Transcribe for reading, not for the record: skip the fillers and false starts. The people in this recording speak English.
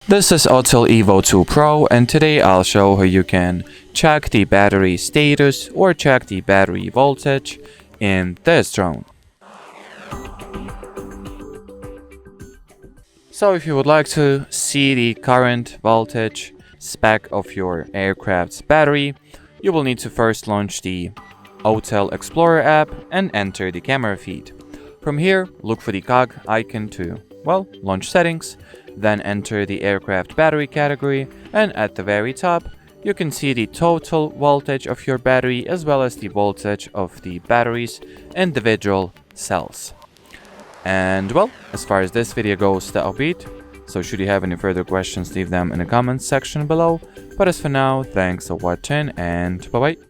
This is AUTEL EVO II Pro, and today I'll show how you can check the battery status or check the battery voltage in this drone. So if you would like to see the current voltage spec of your aircraft's battery, you will need to first launch the AUTEL Explorer app and enter the camera feed. From here, look for the cog icon to, launch settings, then enter the aircraft battery category, and at the very top, you can see the total voltage of your battery as well as the voltage of the battery's individual cells. And as far as this video goes, that'll be it. So should you have any further questions, leave them in the comments section below. But as for now, thanks for watching and bye bye.